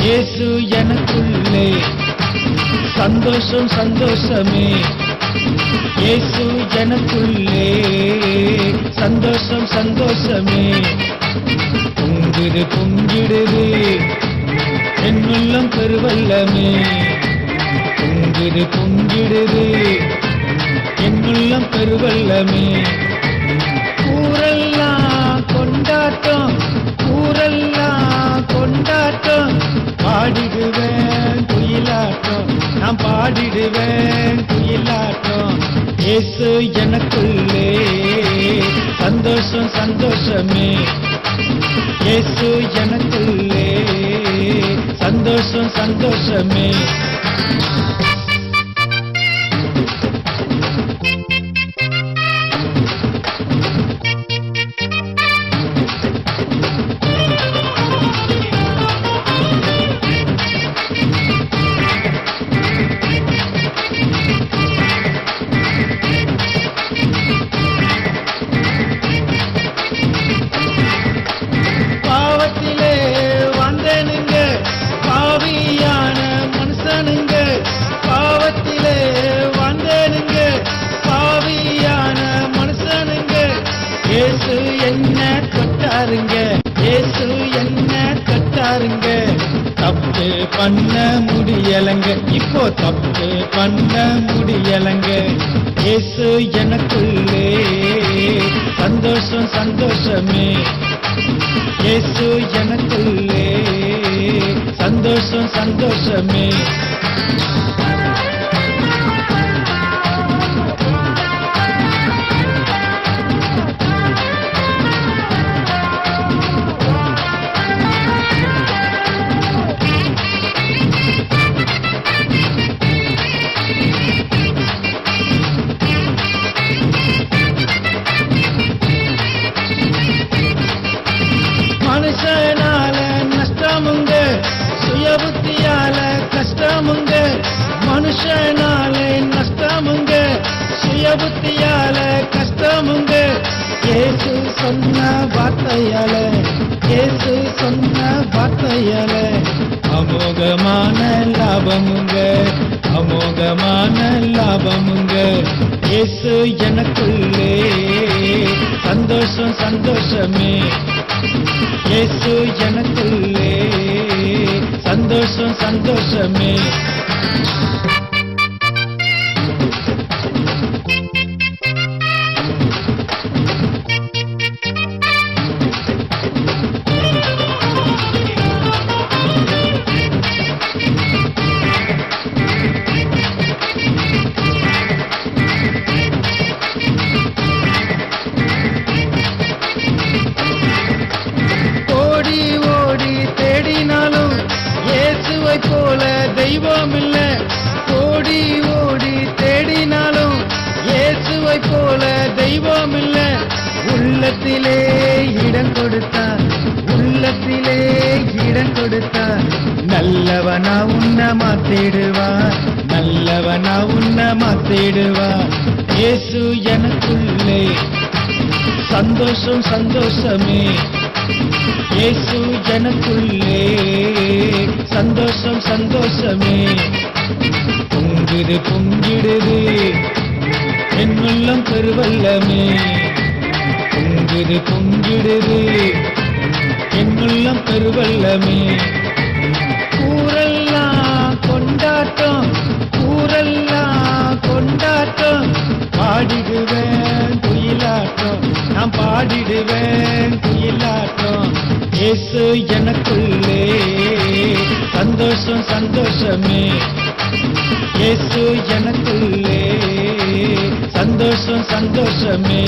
இயேசு எனக்குள்ளே சந்தோஷம் சந்தோஷமே. இயேசு எனக்குள்ளே சந்தோஷம் சந்தோஷமே. பொங்குது பொங்கிடுது என் உள்ளம் பெருவல்லமே. பொங்குது பொங்கிடுது என் உள்ளம் பெருவல்லமே. ஊரெல்லாம் கொண்டாட்டம், ஊரெல்லாம் கொண்டாட்டம். பாடிடுவேன் குயிலாட்டம், நான் பாடிடுவேன் குயிலாட்டம். இயேசு எனக்குள்ளே சந்தோஷம் சந்தோஷமே. இயேசு எனக்குள்ளே சந்தோஷம் சந்தோஷமே. பாவத்திலே வந்தேனுங்க, பாவியான மனுஷனுங்க. பாவத்திலே வந்தேனுங்க, பாவியான மனுஷனுங்க. இயேசு என்ன தொட்டாருங்க, இயேசு என்ன தொட்டாருங்க. தப்பு பண்ண முடியலங்க, இப்போ தப்பு பண்ண முடியலங்க. இயேசு எனக்குள்ளே சந்தோஷம் சந்தோஷமே. இயேசு எனக்குள்ளே சந்தோஷம் சந்தோஷமே. மனுஷனால நஷ்டமுங்க, சுயபுத்தியால கஷ்டமுங்க. மனுஷனால நஷ்டமுங்க, சுயபுத்தியால கஷ்டமுங்க. இயேசு சொன்ன வார்த்தையால, இயேசு சொன்ன வார்த்தையால அமோகமான லாபமுங்க, அமோகமான லாபமுங்க. இயேசு எனக்குள்ளே சந்தோஷம் சந்தோஷமே. இயேசு எனக்குள்ளே சந்தோஷம் சந்தோஷமே. ஓடி ஓடி தேடினாலும் இயேசுவை போல தெய்வம் இல்ல. ஓடி ஓடி தேடினாலும் இயேசுவை போல தெய்வம் இல்ல. உள்ளத்திலே இடம் கொடுத்தார், உள்ளத்திலே இடம் கொடுத்தார். நல்லவனா உன்னை மாத்திடுவார், நல்லவனா உன்னை மாத்திடுவார். இயேசு எனக்குள்ளே சந்தோஷம் சந்தோஷமே. இயேசு எனக்குள்ளே சந்தோஷம் சந்தோஷமே. பொங்குது பொங்கிடுது என் உள்ளம் பெருவல்லமே. பொங்குது பொங்கிடுது என் உள்ளம் பெருவல்லமே. ஊரெல்லாம் கொண்டாட்டம், ஊரெல்லாம் கொண்டாட்டம். பாடிடுவேன் குயிலாட்டம், நான் பாடிடுவேன் குயிலாட்டம். இயேசு எனக்குள்ளே சந்தோஷம் சந்தோஷமே. இயேசு எனக்குள்ளே சந்தோஷம் சந்தோஷமே.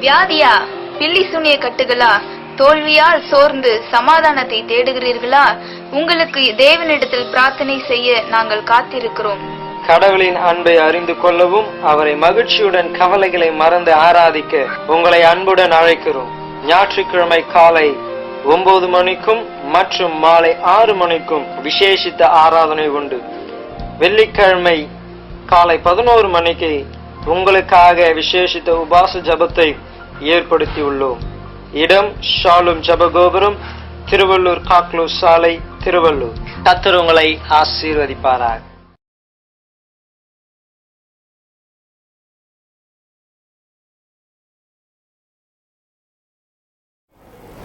வியாதியா, பில்லி சூனிய கட்டுகளா, தோல்வியால் சோர்ந்து சமாதானத்தை தேடுகிறீர்களா? உங்களுக்கு தேவனிடத்தில் பிரார்த்தனை செய்ய நாங்கள் காத்திருக்கிறோம். கடவுளின் அன்பை அறிந்து கொள்ளவும் அவரை மகிழ்ச்சியுடன் கவலைகளை மறந்து ஆராதிக்க உங்களை அன்புடன் அழைக்கிறோம். ஞாயிற்றுக்கிழமை காலை 9 மணிக்கும் மற்றும் மாலை 6 மணிக்கும் விசேஷித்த ஆராதனை உண்டு. வெள்ளிக்கிழமை காலை 11 மணிக்கு உங்களுக்காக விசேஷித்த உபாச ஜபத்தை ஏற்படுத்தியுள்ளோம். இடம் ஷாலும் ஜபகோபுரம், திருவள்ளூர் காக்லூர் சாலை, திருவள்ளூர். கர்த்தர் உங்களை ஆசீர்வதிப்பாராக.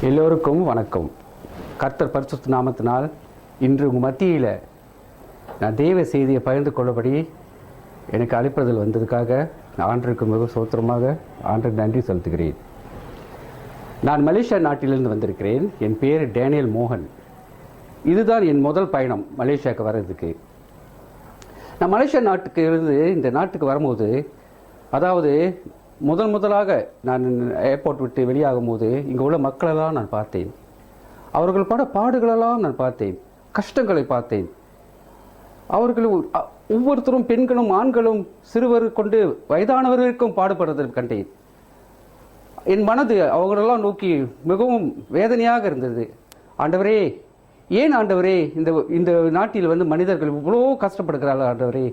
எல்லோருக்கும் வணக்கம். கர்த்தர் பரிசுத்த நாமத்தினால் இன்று உங்கள் மத்தியில் நான் தேவ செய்தியை பகிர்ந்து கொள்ளபடி எனக்கு அழைப்பதில் வந்ததுக்காக ஆண்டருக்கு மிக சோத்திரமாக ஆண்டருக்கு நன்றி செலுத்துகிறேன். நான் மலேசியா நாட்டிலிருந்து வந்திருக்கிறேன். என் பேர் டேனியல் மோகன். இதுதான் என் முதல் பயணம் மலேசியாவுக்கு வர்றதுக்கு. நான் மலேசியா நாட்டுக்கு இருந்து இந்த நாட்டுக்கு வரும்போது, அதாவது முதலாக நான் ஏர்போர்ட் விட்டு வெளியாகும் போது இங்கே உள்ள மக்களெல்லாம் நான் பார்த்தேன். அவர்கள் பட பாடுகளெல்லாம் நான் பார்த்தேன், கஷ்டங்களை பார்த்தேன். அவர்கள் ஒவ்வொருத்தரும், பெண்களும் ஆண்களும் சிறுவர் கொண்டு வயதானவர்களுக்கும் பாடுபடுவதை கண்டேன். என் மனது அவங்களெல்லாம் நோக்கி மிகவும் வேதனையாக இருந்தது. ஆண்டவரே, ஏன் ஆண்டவரே இந்த நாட்டில் மனிதர்கள் இவ்வளோ கஷ்டப்படுகிறார்கள் ஆண்டவரே?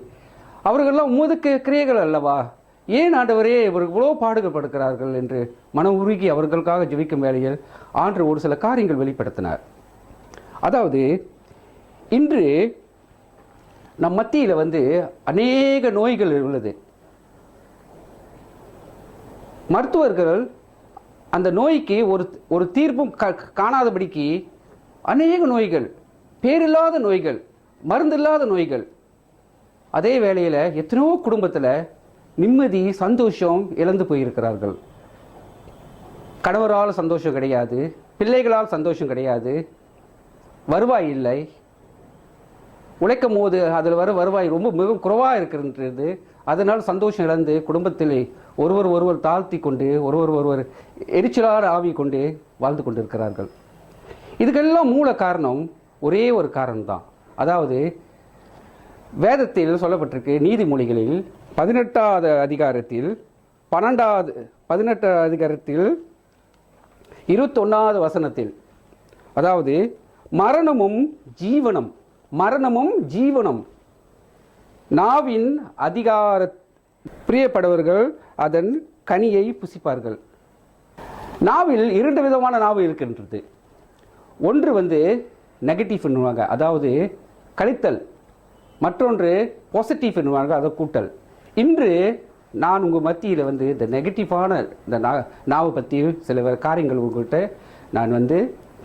அவர்களெல்லாம் உமது கிரியைகள் அல்லவா? ஏன் ஆண்டவரே இவர்கள் இவ்வளோ பாடுபடுகிறார்கள் என்று மனம் உருகி அவர்களுக்காக ஜெபிக்கும் வேளையில் ஆண்டு ஒரு சில காரியங்கள் வெளிப்படுத்தினார். அதாவது இன்று நம் மத்தியில் அநேக நோய்கள் உள்ளது. மருத்துவர்கள் அந்த நோய்க்கு ஒரு தீர்ப்பும் காணாதபடிக்கு அநேக நோய்கள், பேரில்லாத நோய்கள், மருந்தில்லாத நோய்கள். அதே வேளையில் எத்தனையோ குடும்பத்தில் நிம்மதி, சந்தோஷம் இழந்து போயிருக்கிறார்கள். கணவரால் சந்தோஷம் கிடையாது, பிள்ளைகளால் சந்தோஷம் கிடையாது, வருவாய் இல்லை. உழைக்கும் போது அதில் வர வருவாய் மிகவும் குறைவாக இருக்கின்றது. அதனால் சந்தோஷம் இழந்து குடும்பத்தில் ஒருவர் தாழ்த்தி கொண்டு ஒருவர் எரிச்சலான ஆவி கொண்டு வாழ்ந்து கொண்டிருக்கிறார்கள். இதுக்கெல்லாம் மூல காரணம் ஒரே ஒரு காரணம்தான். அதாவது வேதத்தில் சொல்லப்பட்டிருக்கு, நீதிமொழிகளில் 18வது அதிகாரத்தில் 21வது வசனத்தில், அதாவது மரணமும் ஜீவனம் நாவின் அதிகார பிரியப்படுவர்கள் அதன் கனியை புசிப்பார்கள். நாவில் 2 விதமான நாவு இருக்கின்றது. ஒன்று நெகட்டிவ் பண்ணுவாங்க, அதாவது கழித்தல். மற்றொன்று பாசிட்டிவ் பண்ணுவாங்க, அதை கூட்டல். இன்று நான் உங்கள் மத்தியில் இந்த நெகட்டிவான இந்த நாவை பற்றி சில காரியங்கள் உங்கள்கிட்ட நான்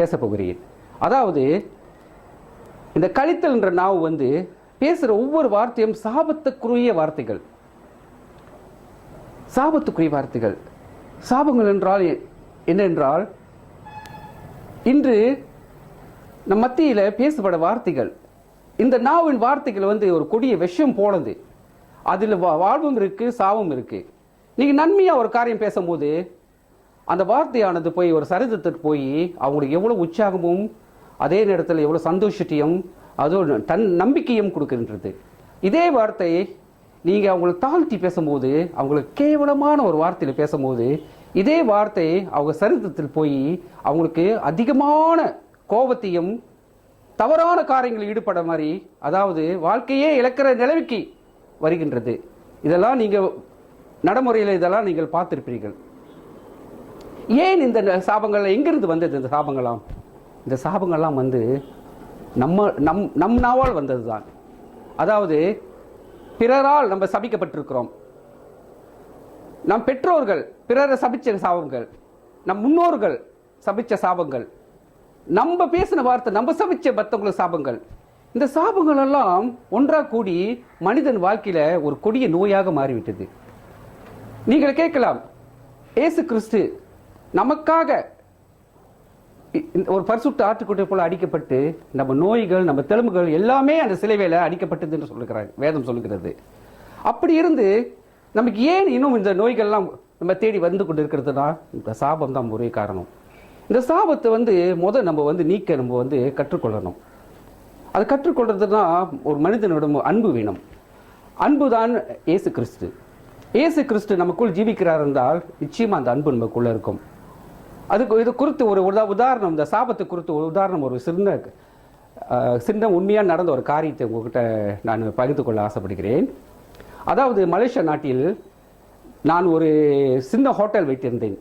பேச போகிறேன். அதாவது இந்த கழித்தல் என்ற நாவு பேசுகிற ஒவ்வொரு வார்த்தையும் சாபத்துக்குரிய வார்த்தைகள். சாபங்கள் என்றால் என்னென்றால், இன்று நம் மத்தியில் பேசப்பட வார்த்தைகள், இந்த நாவின் வார்த்தைகள் ஒரு கொடிய விஷம் போனது. அதில் வாழ்வும் இருக்கு, சாவும் இருக்கு. நீங்கள் நன்மையாக ஒரு காரியம் பேசும்போது அந்த வார்த்தையானது போய் ஒரு சரித்திரத்துக்கு போய் அவங்களுக்கு எவ்வளோ உற்சாகமும் அதே நேரத்தில் எவ்வளோ சந்தோஷத்தையும் அதோட நம்பிக்கையும் கொடுக்கின்றது. இதே வார்த்தையை நீங்கள் அவங்களை தாழ்த்தி பேசும்போது, அவங்களுக்கு கேவலமான ஒரு வார்த்தையில் பேசும்போது, இதே வார்த்தை அவங்க சரித்திரத்தில் போய் அவங்களுக்கு அதிகமான கோபத்தையும் தவறான காரியங்களில் ஈடுபட மாதிரி, அதாவது வாழ்க்கையே இழக்கிற நிலைமைக்கு வருகின்றது. இதெல்லாம் நீங்கள் நடைமுறையில் இதெல்லாம் நீங்கள் பார்த்திருப்பீர்கள். ஏன் இந்த சாபங்கள் எங்கிருந்து வந்தது? இந்த சாபங்கள்லாம் நம் நாவால் வந்தது தான். அதாவது பிறரால் நம்ம சபிக்கப்பட்டிருக்கிறோம். நம் பெற்றோர்கள் பிறரை சபிச்ச சாபங்கள், நம் முன்னோர்கள் சபிச்ச சாபங்கள், நம்ம பேசின வார்த்தை நம்ம சபிச்ச மற்றவங்களுக்கு சாபங்கள். இந்த சாபங்கள் எல்லாம் ஒன்றாக கூடி மனிதன் வாழ்க்கையில ஒரு கொடிய நோயாக மாறிவிட்டது. நீங்கள் கேட்கலாம், இயேசு கிறிஸ்து நமக்காக ஒரு பரிசுத்த ஆட்டுக்குட்டை போல அடிக்கப்பட்டு நம்ம நோய்கள், நம்ம தெலும்புகள் எல்லாமே அந்த சிலுவையில அடிக்கப்பட்டது என்று சொல்லுகிறார், வேதம் சொல்லுகிறது. அப்படி இருந்து நமக்கு ஏன் இன்னும் இந்த நோய்கள்லாம் நம்ம தேடி வந்து கொண்டு இருக்கிறதுனா இந்த சாபம் தான் ஒரே காரணம். இந்த சாபத்தை நம்ம நீக்க நம்ம கற்றுக்கொள்ளணும். அது கற்றுக்கொள்றதுனா ஒரு மனிதனோட அன்பு வேணும். அன்பு தான் இயேசு கிறிஸ்து. இயேசு கிறிஸ்து நமக்குள் ஜீவிக்கிறார் என்றால் நிச்சயமா அந்த அன்பு நமக்குள்ள இருக்கும். அதுக்கு இது குறித்து ஒரு உதாரணம், இந்த சாபத்தை குறித்து ஒரு உதாரணம், ஒரு சின்ன உண்மையாக நடந்த ஒரு காரியத்தை உங்ககிட்ட நான் பகிர்ந்து கொள்ள ஆசைப்படுகிறேன். அதாவது மலேசியா நாட்டில் நான் ஒரு சின்ன ஹோட்டல் வைத்திருந்தேன்.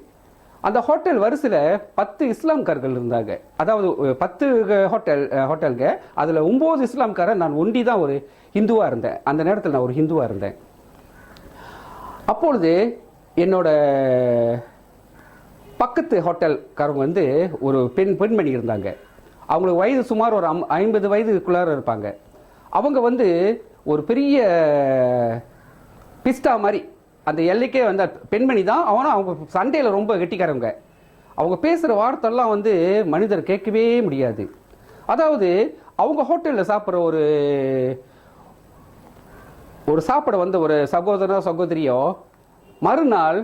அந்த ஹோட்டல் வரிசையில் 10 இஸ்லாம்காரர்கள் இருந்தாங்க. அதாவது 10 ஹோட்டலுங்க. அதில் 9 இஸ்லாம்காரர், நான் ஒண்டி தான் ஒரு ஹிந்துவாக இருந்தேன். அந்த நேரத்தில் நான் ஒரு ஹிந்துவாக இருந்தேன். அப்பொழுது என்னோட பக்கத்து ஹோட்டல்காரங்க வந்து ஒரு பெண்மணி இருந்தாங்க. அவங்களுக்கு வயது சுமார் ஒரு 50 வயதுக்குள்ளார இருப்பாங்க. அவங்க வந்து ஒரு பெரிய பிஸ்டா மாதிரி அந்த எல்லைக்கே வந்த பெண்மணி தான். அவனும் அவங்க சண்டையில் ரொம்ப கெட்டிக்காரவங்க. அவங்க பேசுகிற வார்த்தைலாம் வந்து மனிதர் கேட்கவே முடியாது. அதாவது அவங்க ஹோட்டலில் சாப்பிட்ற ஒரு சாப்பிட வந்த ஒரு சகோதரியோ மறுநாள்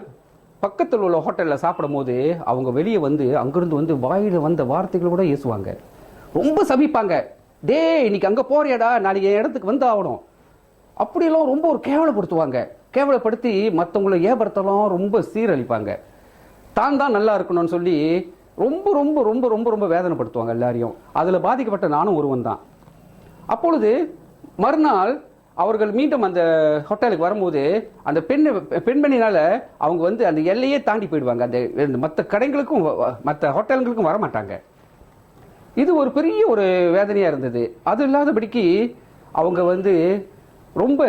பக்கத்தில் உள்ள ஹோட்டலில் சாப்பிடும் போது அவங்க வெளியே வந்து அங்கிருந்து வந்து வாயில் வந்த வார்த்தைகள் கூட ஏசுவாங்க. ரொம்ப சபிப்பாங்க. டே இன்னைக்கு அங்கே போறியாடா, நாளைக்கு என் இடத்துக்கு வந்து ஆகணும், அப்படியெல்லாம் ரொம்ப ஒரு கேவலப்படுத்துவாங்க. கேவலப்படுத்தி மற்றவங்களை ஏபரத்தெல்லாம் ரொம்ப சீரழிப்பாங்க. தான் நல்லா இருக்கணும்னு சொல்லி ரொம்ப ரொம்ப ரொம்ப ரொம்ப ரொம்ப வேதனைப்படுத்துவாங்க எல்லாரையும். அதில் பாதிக்கப்பட்ட நானும் ஒருவன் தான். அப்பொழுது மறுநாள் அவர்கள் மீண்டும் அந்த ஹோட்டலுக்கு வரும்போது அந்த பெண்மணினால அவங்க வந்து அந்த எல்லையே தாண்டி போயிடுவாங்க. அந்த மற்ற கடைகளுக்கும் மற்ற ஹோட்டல்களுக்கும் வரமாட்டாங்க. இது ஒரு பெரிய ஒரு வேதனையாக இருந்தது. அது இல்லாதபடிக்கு அவங்க வந்து ரொம்ப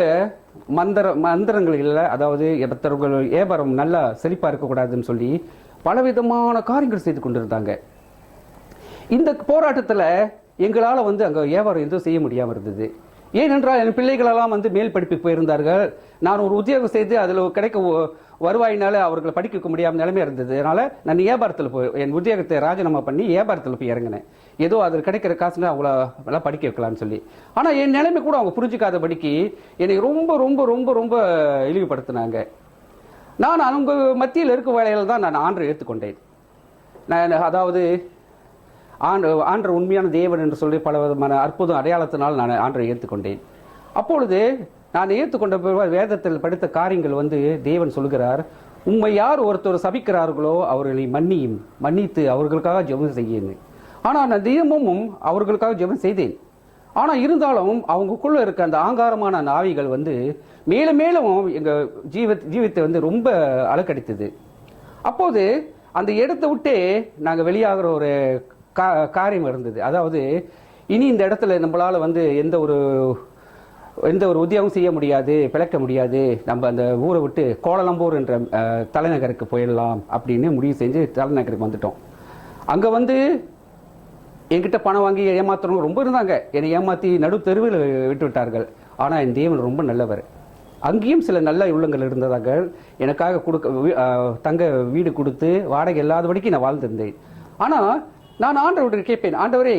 மந்திரங்கள் இல்லை, அதாவது மற்றவர்கள் வியாபாரம் நல்லா செழிப்பாக இருக்கக்கூடாதுன்னு சொல்லி பலவிதமான காரியங்கள் செய்து கொண்டிருந்தாங்க. இந்த போராட்டத்தில் எங்களால் வந்து அங்கே வியாபாரம் எதுவும் செய்ய முடியாமல் இருந்தது. ஏனென்றால் என் பிள்ளைகளெல்லாம் வந்து மேல் படிப்புக்கு போயிருந்தார்கள். நான் ஒரு உத்தியோகம் செய்து அதில் கிடைக்க வருவாயினால அவர்களை படிக்க வைக்க முடியாமல் நிலைமையாக இருந்தது. அதனால் நான் வியாபாரத்தில் போய் என் உத்தியோகத்தை ராஜினாமா பண்ணி வியாபாரத்தில் போய் இறங்கினேன். ஏதோ அதில் கிடைக்கிற காசுங்க அவங்கள எல்லாம் படிக்க வைக்கலான்னு சொல்லி. ஆனால் என் நிலைமை கூட அவங்க புரிஞ்சிக்காதபடிக்கு என்னை ரொம்ப ரொம்ப ரொம்ப ரொம்ப இழிவுபடுத்தினாங்க. நான் அவங்க மத்தியில் இருக்க வேலையில் தான் நான் ஆண்டரை ஏற்றுக்கொண்டேன். நான் அதாவது ஆண்டர் உண்மையான தேவன் என்று சொல்லி பல விதமான அற்புதம் அடையாளத்தினால் நான் ஆண்டரை ஏற்றுக்கொண்டேன். அப்பொழுது நான் ஏற்றுக்கொண்ட வேதத்தில் படித்த காரியங்கள் வந்து தேவன் சொல்கிறார், உண்மை யார் ஒருத்தர் சபிக்கிறார்களோ அவர்களை மன்னித்து அவர்களுக்காக ஜெபம் செய்யன்னு. ஆனால் நான் தினமும் அவர்களுக்காக ஜெபம் செய்தேன். ஆனால் இருந்தாலும் அவங்களுக்குள்ள இருக்க அந்த ஆங்காரமான அந்த ஆவிகள் வந்து மேலும் மேலும் எங்கள் ஜீவித்தை வந்து ரொம்ப அலக்கடித்தது. அப்போது அந்த இடத்தை விட்டே நாங்கள் வெளியாகிற ஒரு காரியம் இருந்தது. அதாவது இனி இந்த இடத்துல நம்மளால் வந்து எந்த ஒரு உத்தியோகம் செய்ய முடியாது, பிழைக்க முடியாது, நம்ம அந்த ஊரை விட்டு கோலாலம்பூர் என்ற தலைநகருக்கு போயிடலாம் அப்படின்னு முடிவு செஞ்சு தலைநகருக்கு வந்துட்டோம். அங்கே வந்து என்கிட்ட பணம் வாங்கி ஏமாத்துறவங்க ரொம்ப இருந்தாங்க. என்னை ஏமாற்றி நடு தெருவில் விட்டு விட்டார்கள். ஆனால் என் தேவன் ரொம்ப நல்லவர். அங்கேயும் சில நல்ல உள்ளங்கள் இருந்ததாக எனக்காக தங்க வீடு கொடுத்து வாடகை இல்லாதபடிக்கு நான் வாழ்ந்திருந்தேன். ஆனால் நான் ஆண்டவர்கிட்ட கேட்பேன், ஆண்டவரே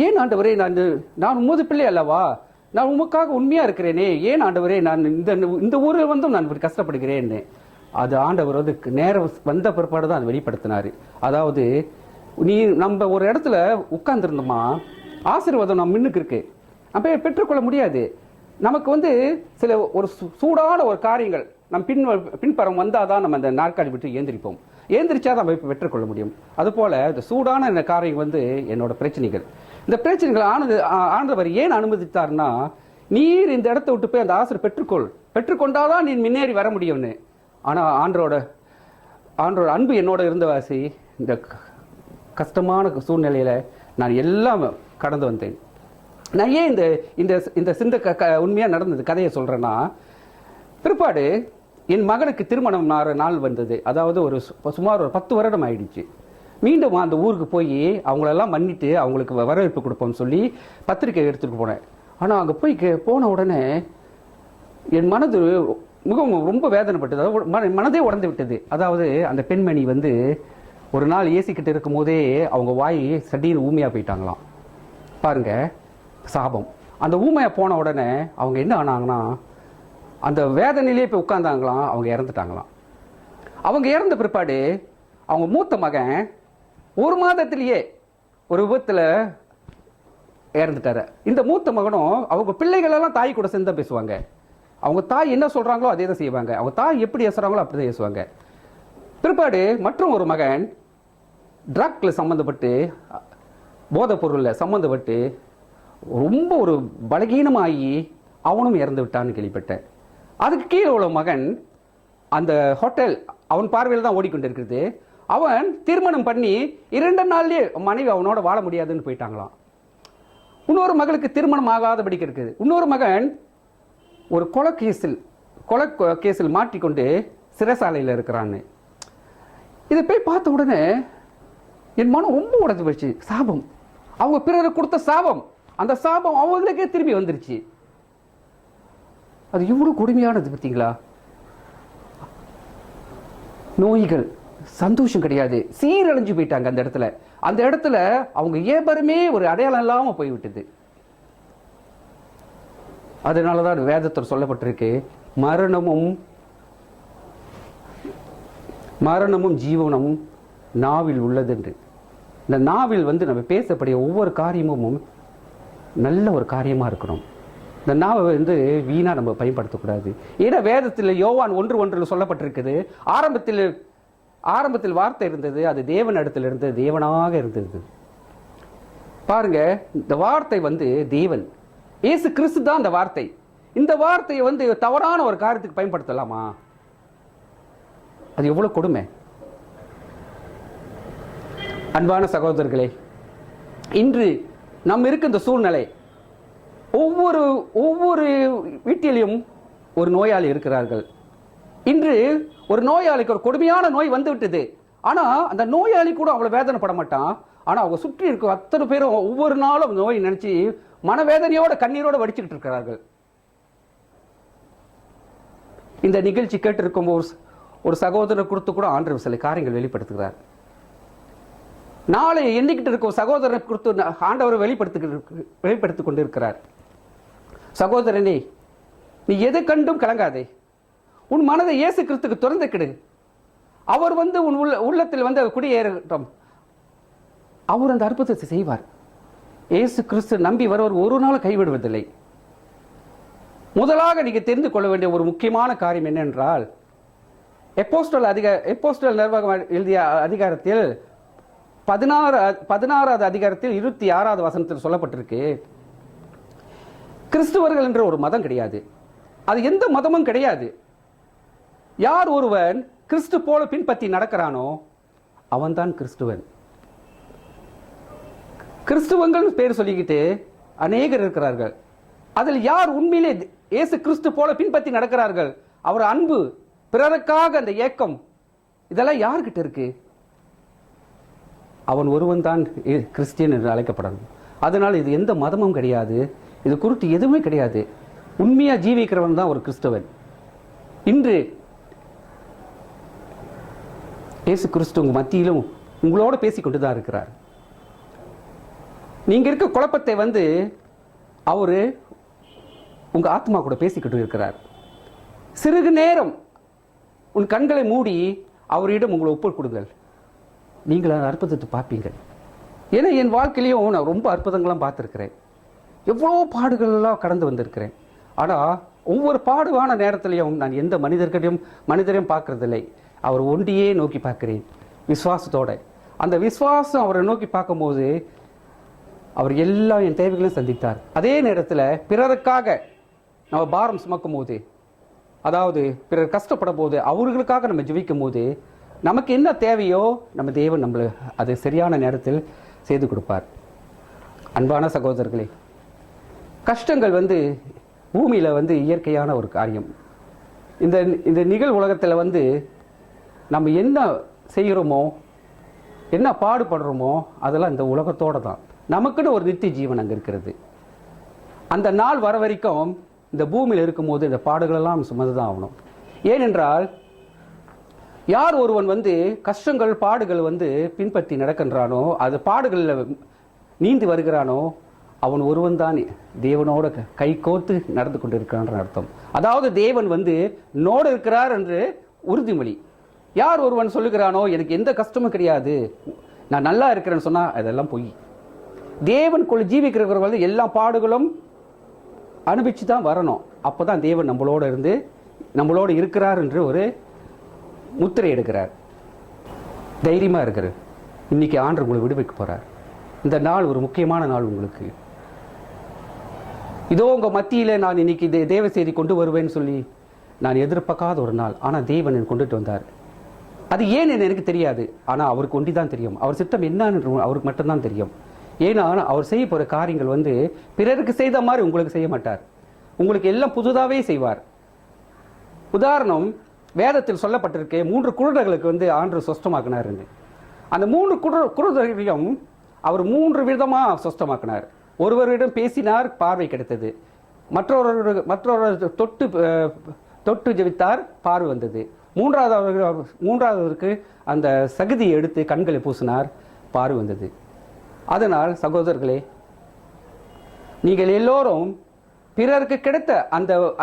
ஏன் ஆண்டவரே, நான் உமது பிள்ளை அல்லவா, நான் உமக்காக உண்மையாக இருக்கிறேனே, ஏன் ஆண்டவரே நான் இந்த ஊரில் வந்தும் நான் இப்படி கஷ்டப்படுகிறேன்னு. அது ஆண்டவர் வந்து நேரம் வந்த பிற்பாடு தான் அதை வெளிப்படுத்தினார். அதாவது நம்ம ஒரு இடத்துல உட்கார்ந்துருந்தோமா, ஆசீர்வாதம் நம்ம முன்னுக்கு இருக்கு, நம்ம பெற்றுக்கொள்ள முடியாது. நமக்கு வந்து சில ஒரு சூடான ஒரு காரியங்கள் நம் பின்பறம் வந்தாதான் நம்ம அந்த நாற்காலி விட்டு ஏந்திரிப்போம். ஏந்திரிச்சா நம்ம இப்போ பெற்றுக்கொள்ள முடியும். அதுபோல் இந்த சூடான இந்த காரியம் வந்து என்னோட பிரச்சனைகள். இந்த பிரச்சனைகள் ஆண்டவர் ஏன் அனுமதித்தார்னா, நீர் இந்த இடத்த விட்டு போய் அந்த ஆசிரியர் பெற்றுக்கொண்டாதான் நீ முன்னேறி வர முடியும்னு. ஆனால் ஆண்டரோட அன்பு என்னோட இருந்தவாசி இந்த கஷ்டமான சூழ்நிலையில் நான் எல்லாம் கடந்து வந்தேன். நான் ஏன் இந்த உண்மையாக நடந்தது கதையை சொல்கிறேன்னா, பிற்பாடு என் மகனுக்கு திருமணம் நாள் வந்தது. அதாவது சுமார் ஒரு 10 வருடம் ஆயிடுச்சு. மீண்டும் அந்த ஊருக்கு போய் அவங்களெல்லாம் மன்னிட்டு அவங்களுக்கு வரவேற்பு கொடுப்போம்னு சொல்லி பத்திரிக்கை எடுத்துகிட்டு போனேன். ஆனால் அங்கே போய் போன உடனே என் மனது மிகவும் ரொம்ப வேதனைப்பட்டது. அதாவது மனதே உடந்து விட்டது. அதாவது அந்த பெண்மணி வந்து ஒரு நாள் ஏசிக்கிட்டு இருக்கும் போதே அவங்க வாய் சட்டின்னு ஊமையாக போயிட்டாங்களாம். பாருங்க சாபம். அந்த ஊமையாக போன உடனே அவங்க என்ன ஆனாங்கன்னா, அந்த வேதனையிலே போய் உட்கார்ந்தாங்களாம். அவங்க இறந்துட்டாங்களாம். அவங்க இறந்த பிற்பாடு அவங்க மூத்த மகன் 1 மாதத்திலேயே ஒரு விபத்தில் இறந்துட்டாரு. இந்த மூத்த மகனும் அவங்க பிள்ளைகளெல்லாம் தாய் கூட சேர்ந்து பேசுவாங்க. அவங்க தாய் என்ன சொல்கிறாங்களோ அதே தான் செய்வாங்க. அவங்க தாய் எப்படி பேசுகிறாங்களோ அப்படி தான் பேசுவாங்க. பிற்பாடு மற்றும் ஒரு மகன் ட்ரக்கில் சம்மந்தப்பட்டு, போதைப் பொருளில் சம்மந்தப்பட்டு ரொம்ப ஒரு பலகீனமாகி அவனும் இறந்து விட்டான்னு கேள்விப்பட்டேன். அதுக்கு கீழே உள்ள மகன் அந்த ஹோட்டல் அவன் பார்வையில் தான் ஓடிக்கொண்டிருக்கிறது. அவன் திருமணம் பண்ணி 2 நாள்லயே மனைவி அவனோட வாழ முடியாதுன்னு போயிட்டாங்களாம். இன்னொரு மகளுக்கு திருமணம் ஆகாதபடிக்கு இருக்குது. இன்னொரு மகன் ஒரு கொலை கேஸில் மாட்டிக்கொண்டு சிறைசாலையில் இருக்கிறான்னு. இதை போய் பார்த்த உடனே என் மனம் ரொம்ப உடைஞ்சு போச்சு. சாபம், அவங்க பிறருக்கு கொடுத்த சாபம், அந்த சாபம் அவங்களுக்கே திரும்பி வந்துருச்சு. அது எவ்வளவு கொடுமையானது பார்த்தீங்களா? நோய்கள், சந்தோஷம் கிடையாது, சீரழிஞ்சு போயிட்டாங்க அந்த இடத்துல. அந்த இடத்துல அவங்க ஏபருமே ஒரு அடையாளம் இல்லாம போய்விட்டது. அதனாலதான் வேதத்தில் சொல்லப்பட்டிருக்கு, மரணமும் ஜீவனும் நாவில் உள்ளது என்று. இந்த நாவில் நம்ம பேசக்கூடிய ஒவ்வொரு காரியமும் நல்ல ஒரு காரியமா இருக்கணும். இந்த நாவை வீணா நம்ம பயன்படுத்தக்கூடாது. ஏன்னா வேதத்தில் யோவான் 1:1 சொல்லப்பட்டிருக்குது, ஆரம்பத்தில் வார்த்தை இருந்தது, அது தேவன் இடத்துல இருந்தது, தேவனாக இருந்தது. பாருங்க, இந்த வார்த்தை தேவன், இயேசு கிறிஸ்து தான் அந்த வார்த்தை. இந்த வார்த்தையை தவறான ஒரு காரியத்துக்கு பயன்படுத்தலாமா? அது எவ்வளவு கொடுமை. அன்பான சகோதரர்களே, இன்று நம்ம இருக்க இந்த சூழ்நிலை, ஒவ்வொரு வீட்டிலும் ஒரு நோயாளி இருக்கிறார்கள். இன்று ஒரு நோயாளிக்கு ஒரு கொடுமையான நோய் வந்து விட்டது. ஆனா அந்த நோயாளி கூட அவ்வளவு வேதனைப்பட மாட்டான். ஆனா அவங்க சுற்றி இருக்க அத்தனை பேரும் ஒவ்வொரு நாளும் நோய் நினைச்சு மனவேதனையோட கண்ணீரோட வடிச்சுக்கிட்டு இருக்கிறார்கள். இந்த நிகழ்ச்சி கேட்டிருக்கும் ஒரு சகோதரர் கொடுத்து கூட ஆண்டவர் சில காரியங்கள் வெளிப்படுத்துகிறார். நாளை எண்ணிக்கிட்டு இருக்கும் சகோதரனை குறித்து ஆண்டவர் வெளிப்படுத்திக் கொண்டிருக்கிறார். சகோதரனே, நீ எது கண்டும் கலங்காதே, உன் மனதை இயேசு கிறிஸ்துக்கு திறந்து கிடு. அவர் உன் உள்ளத்தில் குடியேறட்டும். அவர் அந்த அற்புதத்தை செய்வார். இயேசு கிறிஸ்து நம்பி வருவர் ஒரு நாள் கைவிடுவதில்லை. முதலாக நீங்க தெரிந்து கொள்ள வேண்டிய ஒரு முக்கியமான காரியம் என்னென்றால், எப்போஸ்தலர் நிர்வாகம் எழுதிய அதிகாரத்தில் 16வது அதிகாரத்தில் 26வது வசனத்தில் சொல்லப்பட்டிருக்கு, கிறிஸ்துவர்கள் என்ற ஒரு மதம் கிடையாது, அது எந்த மதமும் கிடையாது. யார் ஒருவன் கிறிஸ்து போல பின்பற்றி நடக்கிறானோ அவன்தான் கிறிஸ்துவன். கிறிஸ்துவங்கள் பேர் சொல்லிக்கிட்டு அநேகர் இருக்கிறார்கள். அதில் யார் உண்மையிலே இயேசு கிறிஸ்து போல பின்பற்றி நடக்கிறார்கள், அவர் அன்பு, பிறருக்காக அந்த ஏக்கம், இதெல்லாம் யார்கிட்ட இருக்கு? அவன் ஒருவன் தான் கிறிஸ்டியன் என்று அழைக்கப்படணும். அதனால் இது எந்த மதமும் கிடையாது, இது குறித்து எதுவுமே கிடையாது. உண்மையா ஜீவிக்கிறவன் தான் ஒரு கிறிஸ்தவன். இன்று இயேசு கிறிஸ்து உங்க மத்தியிலும் உங்களோட பேசிக்கொண்டு தான் இருக்கிறார். நீங்க இருக்க குழப்பத்தை அவரு உங்க ஆத்மா கூட பேசிக்கிட்டு இருக்கிறார். சிறிது நேரம் உன் கண்களை மூடி அவரிடம் உங்களை ஒப்புக் கொடுங்கள். நீங்கள் அந்த அற்புதத்தை பார்ப்பீங்க. ஏன்னா என் வாழ்க்கையிலையும் நான் ரொம்ப அற்புதங்கள்லாம் பார்த்துருக்கிறேன், எவ்வளோ பாடுகளெல்லாம் கடந்து வந்திருக்கிறேன். ஆனால் ஒவ்வொரு பாடுவான நேரத்திலையும் நான் எந்த மனிதரையும் பார்க்கறதில்லை, அவர் ஒன்றியே நோக்கி பார்க்கிறேன் விசுவாசத்தோட. அந்த விசுவாசம் அவரை நோக்கி பார்க்கும்போது அவர் எல்லா என் தேவைகளையும் சந்தித்தார். அதே நேரத்தில் பிறருக்காக நம்ம பாரம் சுமக்கும் போது, அதாவது பிறர் கஷ்டப்படும் போது, அவர்களுக்காக நம்ம ஜெபிக்கும் போது, நமக்கு என்ன தேவையோ நம்ம தேவன் நம்மளை அது சரியான நேரத்தில் செய்து கொடுப்பார். அன்பான சகோதரர்களே, கஷ்டங்கள் பூமியில் இயற்கையான ஒரு காரியம். இந்த நிகழ் உலகத்தில் நம்ம என்ன செய்கிறோமோ, என்ன பாடுபடுறோமோ, அதெல்லாம் இந்த உலகத்தோடு தான். நமக்குன்னு ஒரு நித்திய ஜீவன் அங்கே இருக்கிறது. அந்த நாள் வர வரைக்கும் இந்த பூமியில் இருக்கும்போது இந்த பாடுகளெல்லாம் சுமந்து தான் ஆகணும். ஏனென்றால் யார் ஒருவன் கஷ்டங்கள் பாடுகள் பின்பற்றி நடக்கின்றானோ, அது பாடுகளில் நீந்தி வருகிறானோ, அவன் ஒருவன் தான் தேவனோட கை கோர்த்து நடந்து கொண்டு இருக்கிறான் அர்த்தம். அதாவது தேவன் நோடு இருக்கிறார் என்று உறுதிமொழி. யார் ஒருவன் சொல்லுகிறானோ எனக்கு எந்த கஷ்டமும் கிடையாது, நான் நல்லா இருக்கிறேன்னு சொன்னா அதெல்லாம் பொய். தேவனுக்குள்ள ஜீவிக்கிறவர்கள் எல்லா பாடுகளும் அனுபவிச்சு தான் வரணும். அப்போதான் தேவன் நம்மளோட இருக்கிறார் என்று ஒரு முத்திரை எடுக்கிறார். தைரியமா இருக்கிறார். இன்னைக்கு ஆண்டவர் உங்களை விடுவிக்க போறார். இந்த நாள் ஒரு முக்கியமான நாள் உங்களுக்கு. இதோ உங்க மத்தியில நான் இன்னைக்கு தேவ செய்தி கொண்டு வருவேன்னு சொல்லி நான் எதிர்பார்க்காத ஒரு நாள். ஆனால் தேவன் கொண்டுட்டு வந்தார். அது ஏன்னு எனக்கு தெரியாது. ஆனால் அவருக்கு ஒண்டி தான் தெரியும். அவர் சித்தம் என்னன்னு அவருக்கு மட்டும்தான் தெரியும். ஏன்னா அவர் செய்ய போகிற காரியங்கள் வந்து பிறருக்கு செய்த மாதிரி உங்களுக்கு செய்ய மாட்டார். உங்களுக்கு எல்லாம் புதுதாகவே செய்வார். உதாரணம், வேதத்தில் சொல்லப்பட்டிருக்கு 3 குருடர்களுக்கு வந்து ஆண்டவர் சொஸ்தமாக்கினாருன்னு. அந்த 3 குருடர்களையும் அவர் 3 விதமாக சொஸ்தமாக்கினார். ஒருவரிடம் பேசினார், பார்வை கிடைத்தது. மற்றொரு தொட்டு ஜெபித்தார், பார்வை வந்தது. மூன்றாவதற்கு அந்த சகதியை எடுத்து கண்களை பூசினார், பார்வை வந்தது. அதனால் சகோதரர்களே, நீங்கள் எல்லோரும் பிறருக்கு கிடைத்த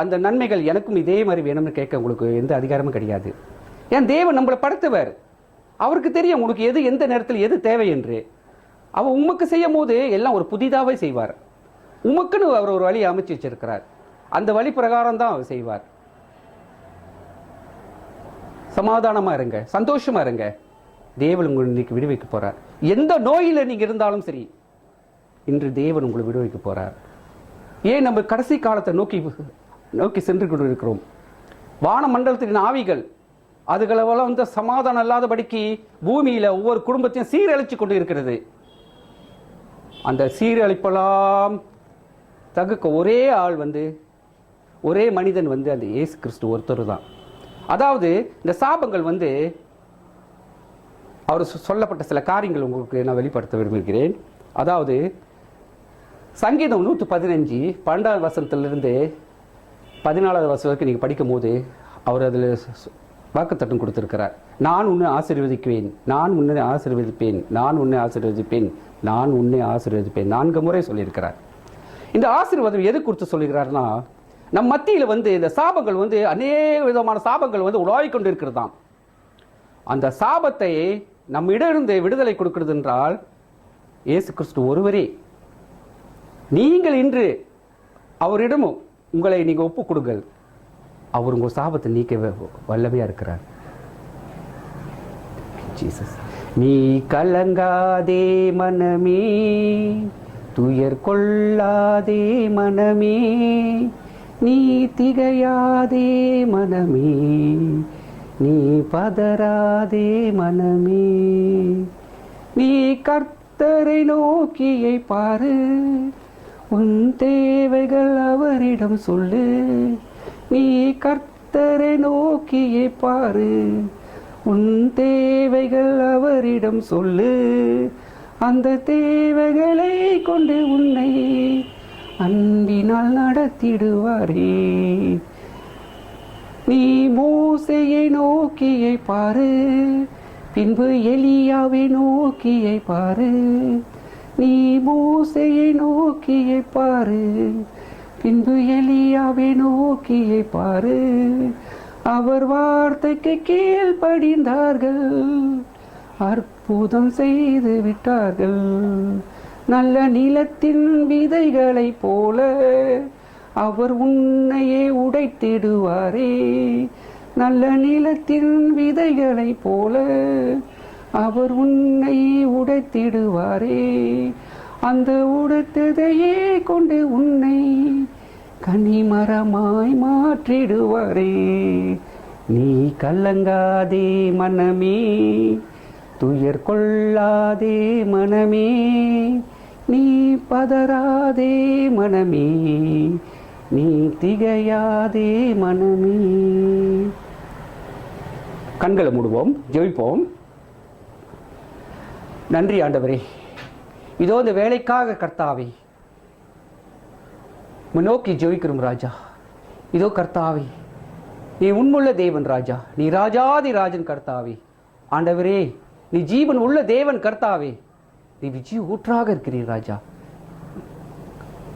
அந்த நன்மைகள் எனக்கும் இதே மாதிரி வேணும்னு கேட்க உங்களுக்கு எந்த அதிகாரமும் கிடையாது. ஏன் தேவன் நம்மளை படைத்தவர், அவருக்கு தெரியும் உங்களுக்கு எது எந்த நேரத்தில் எது தேவை என்று. அவர் உமக்கு செய்யும் போது எல்லாம் ஒரு புதிதாகவே செய்வார். உமக்குன்னு அவர் ஒரு வழி அமைச்சு வச்சிருக்கிறார். அந்த வழி பிரகாரம் தான் அவர் செய்வார். சமாதானமா இருங்க, சந்தோஷமா இருங்க. தேவன் உங்களை இன்னைக்கு விடுவிக்க போறார். எந்த நோயில நீங்க இருந்தாலும் சரி, இன்று தேவன் உங்களை விடுவிக்க போறார். ஏன் நம்ம கடைசி காலத்தை நோக்கி சென்று கொண்டு இருக்கிறோம். வான மண்டலத்தின் ஆவிகள் அதுகளெல்லாம் வந்து சமாதானம் இல்லாதபடிக்கு பூமியில ஒவ்வொரு குடும்பத்தையும் சீரழிச்சு கொண்டு இருக்கிறது. அந்த சீரழிப்பெல்லாம் தகுக்க ஒரே ஆள் வந்து, ஒரே மனிதன் வந்து அந்த இயேசு கிறிஸ்து ஒருத்தர் தான். அதாவது இந்த சாபங்கள் வந்து அவர் சொல்லப்பட்ட சில காரியங்கள் உங்களுக்கு நான் வெளிப்படுத்த விரும்புகிறேன். அதாவது சங்கீதம் 115 12வது வசனத்திலிருந்து 14வது வசனம் வரைக்கும் நீங்கள் படிக்கும் போது அவர் அதில் வாக்குத்தத்தம் கொடுத்திருக்கிறார். நான் உன்னை ஆசீர்வதிக்குவேன், நான் உன்னை ஆசீர்வதிப்பேன், நான் உன்னை ஆசீர்வதிப்பேன், நான் உன்னை ஆசீர்வதிப்பேன் 4 முறை சொல்லியிருக்கிறார். இந்த ஆசீர்வாதம் எது குறித்து சொல்லுகிறார்னா, நம் மத்தியில் வந்து இந்த சாபங்கள் வந்து அநேக விதமான சாபங்கள் வந்து உலாவிக் கொண்டு இருக்கிறதாம். அந்த சாபத்தை நம்மிடமிருந்து விடுதலை கொடுக்கிறது என்றால் இயேசு கிறிஸ்து ஒருவரே. நீங்கள் இன்று அவரிடமும் உங்களை நீங்கள் ஒப்பு கொடுங்கள், அவர் உங்கள் சாபத்தை நீக்க வல்லமையா இருக்கிறார். ஜீசஸ். நீ கலங்காதே மனமே, துயர் கொள்ளாதே மனமே, நீ திகையாதே மனமே, நீ பதறாதே மனமே, நீ கர்த்தரை நோக்கியை பாரு, உன் தேவைகள் அவரிடம் சொல்லு. நீ கர்த்தரை நோக்கியை பாரு, உன் தேவைகள் அவரிடம் சொல்லு. அந்த தேவைகளை கொண்டு உன்னை அன்பினால் நடத்திடுவாரே. நீ மோசேயை நோக்கியை பாரு, பின்பு எலியாவை நோக்கியை பாரு. நீ மோசேயை நோக்கியை பாரு, பின்பு எலியாவை நோக்கியை பாரு. அவர் வார்த்தைக்கு கீழ்ப்படிந்தார்கள், அற்புதம் செய்து விட்டார்கள். நல்ல நிலத்தின் விதைகளைப் போல அவர் உன்னையே உடைத்திடுவாரே. நல்ல நிலத்தின் விதைகளைப் போல அவர் உன்னை உடைத்திடுவாரே. அந்த உடைத்ததையே கொண்டு உன்னை கனிமரமாய் மாற்றிடுவாரே. நீ கலங்காதே மனமே, துயர் கொள்ளாதே மனமே, நீ பதறாதே மனமே, நீ திகையாதே மனமே. கண்களை மூடுவோம், ஜெபிப்போம். நன்றி ஆண்டவரே, இதோ இந்த வேலைக்காக கர்த்தாவே நோக்கி ஜெபிக்கிறோம் ராஜா. இதோ கர்த்தாவே, நீ உண்முள்ள தேவன் ராஜா, நீ ராஜாதி ராஜன் கர்த்தாவே. ஆண்டவரே, நீ ஜீவன் உள்ள தேவன் கர்த்தாவே, நீ விஜய் ஊற்றாக இருக்கிறீர் ராஜா.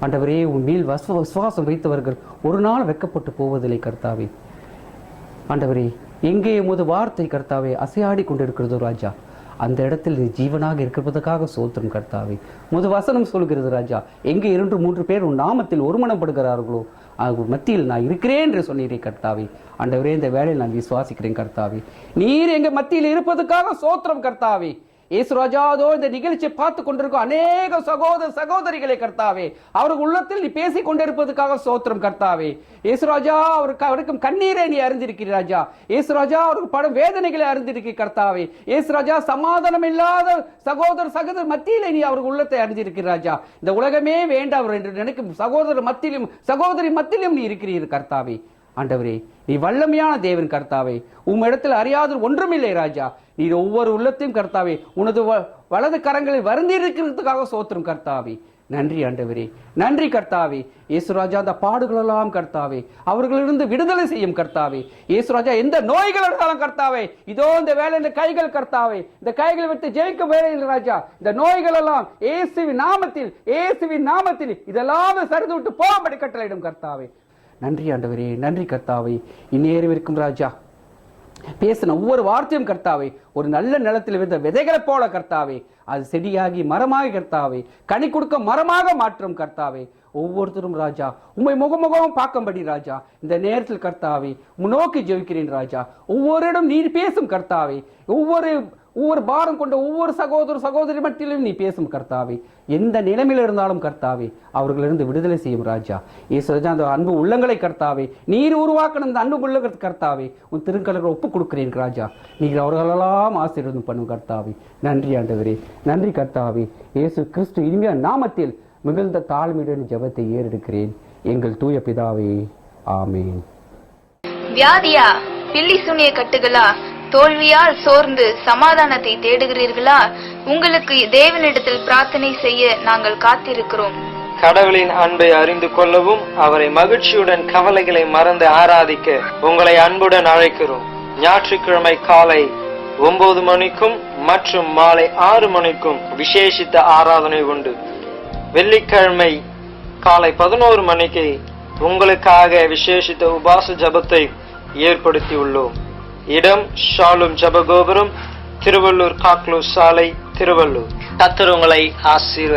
ஆண்டவரே, உன் மேல் விசுவாசம் வைத்தவர்கள் ஒரு நாள் வெட்கப்பட்டு போவதில்லை கர்த்தாவே. ஆண்டவரே, எங்கே உமது வார்த்தை கர்த்தாவே அசையாடி கொண்டிருக்கிறதோ ராஜா, அந்த இடத்தில் நீ ஜீவனாக இருக்கிறதுக்காக சோத்திரம் கர்த்தாவே. உமது வசனம் சொல்கிறது ராஜா, எங்கே 2 3 பேர் உன் நாமத்தில் ஒருமனப்படுகிறார்களோ மத்தியில் நான் இருக்கிறேன் என்று சொன்னீரே கர்த்தாவே. ஆண்டவரே, இந்த வேலையில் நான் விசுவாசிக்கிறேன் கர்த்தாவே. நீர் எங்க மத்தியில் இருப்பதற்காக சோத்திரம் கர்த்தாவே. இயேசு ராஜா, அதோ இந்த நிகழ்ச்சியை பார்த்து கொண்டிருக்கும் அநேக சகோதர சகோதரிகளை கர்த்தாவே, அவர்கள் உள்ளத்தில் நீ பேசிக் கொண்டிருப்பதற்காக ஸ்தோத்திரம் கர்த்தாவே. இயேசு ராஜா, அவருக்கும் கண்ணீரை நீ அறிந்திருக்கிறீர் ராஜா. இயேசு ராஜா, அவருக்கு படும் வேதனைகளை அறிந்திருக்கிறீர் கர்த்தாவே. இயேசு ராஜா, சமாதானம் இல்லாத சகோதர சகோதர மத்தியிலே நீ அவர்கள் உள்ளத்தை அறிந்திருக்கிறார் ராஜா. இந்த உலகமே வேண்டாம் என்று நினைக்கும் சகோதர மத்தியிலும் சகோதரி மத்தியிலும் நீ இருக்கிறீர் கர்த்தாவே. ஆண்டவரே, நீ வல்லமையான தேவன் கர்த்தாவே. உம்மிடத்தில் அறியாத ஒன்றுமில்லை ராஜா. நீ ஒவ்வொரு உள்ளத்தையும் கர்த்தாவே உனது வலது கரங்களில் வருந்தி இருக்கிறதுக்காக சோத்திரம் கர்த்தாவே. நன்றி ஆண்டவரே, நன்றி கர்த்தாவே. இயேசுராஜா, அந்த பாடுகளெல்லாம் கர்த்தாவே அவர்களிருந்து விடுதலை செய்யும் கர்த்தாவே. இயேசுராஜா, எந்த நோய்கள் இருந்தாலும் கர்த்தாவே, இதோ இந்த வேலை இந்த கைகள் கர்த்தாவே, இந்த கைகளை விட்டு ஜெயிக்க வேலையில் ராஜா, இந்த நோய்கள் எல்லாம் இயேசுவின் நாமத்தில் இதெல்லாம் சரிந்து விட்டு போகும்படி கட்டளையிடும் கர்த்தாவே. நன்றி ஆண்டவரே, நன்றி கர்த்தாவே. இந்நேரம் இருக்கும் ராஜா, பேசின ஒவ்வொரு வார்த்தையும் கர்த்தாவே ஒரு நல்ல நிலத்தில் விழுந்த விதைகளை போல கர்த்தாவே, அது செடியாகி மரமாகி கர்த்தாவே, கனி கொடுக்க மரமாக மாற்றும் கர்த்தாவே. ஒவ்வொருத்தரும் ராஜா உம்மை முகமுகம் பார்க்கும்படி ராஜா இந்த நேரத்தில் கர்த்தாவே முன்னோக்கி ஜெபிக்கிறேன் ராஜா. ஒவ்வொரு இடம் நீர் பேசும் கர்த்தாவே. ஒவ்வொரு பாரம் கொண்ட ஒவ்வொரு சகோதர சகோதரி மட்டிலும் நீ பேசும் கர்த்தாவே. எந்த நிலைமையில் இருந்தாலும் கர்த்தாவே அவர்களிருந்து விடுதலை செய்யும் ராஜா. இயேசு ராஜா, அந்த அன்பு உள்ளங்களை கர்த்தாவே நீர் உருவாக்கணும். அந்த அன்பு உள்ள கர்த்தாவே உன் திருக்கலங்களை ஒப்பு கொடுக்கிறேன் ராஜா. நீங்கள் அவர்களெல்லாம் ஆசீர்வாதம் பண்ணும் கர்த்தாவே. நன்றி ஆண்டவரே, நன்றி கர்த்தாவே. இயேசு கிறிஸ்து இனிமையான நாமத்தில் மிகுந்த தாழ்மையுடன் ஜெபத்தை ஏறெடுக்கிறேன் எங்கள் தூய பிதாவே, ஆமேன். வியாதியா, பில்லி சூனிய கட்டுகளா, தோல்வியால் சோர்ந்து சமாதானத்தை தேடுகிறீர்களா? உங்களுக்கு தேவனிடத்தில் பிரார்த்தனை செய்ய நாங்கள் காத்திருக்கிறோம். கடவுளின் அன்பை அறிந்து கொள்ளவும் அவரை மகிழ்ச்சியுடன் கவலைகளை மறந்து ஆராதிக்க உங்களை அன்புடன் அழைக்கிறோம். ஞாயிற்றுக்கிழமை காலை 9 மணிக்கும் மற்றும் மாலை 6 மணிக்கும் விசேஷித்த ஆராதனை உண்டு. வெள்ளிக்கிழமை காலை 11 மணிக்கு உங்களுக்காக விசேஷித்த உபாச ஜபத்தை ஏற்படுத்தி உள்ளோம். இடம் ஷாலும் ஜபகோபுரம், திருவள்ளூர் காக்லூர் சாலை, திருவள்ளூர். கர்த்தர் உங்களை ஆசீர்வதிப்பார்.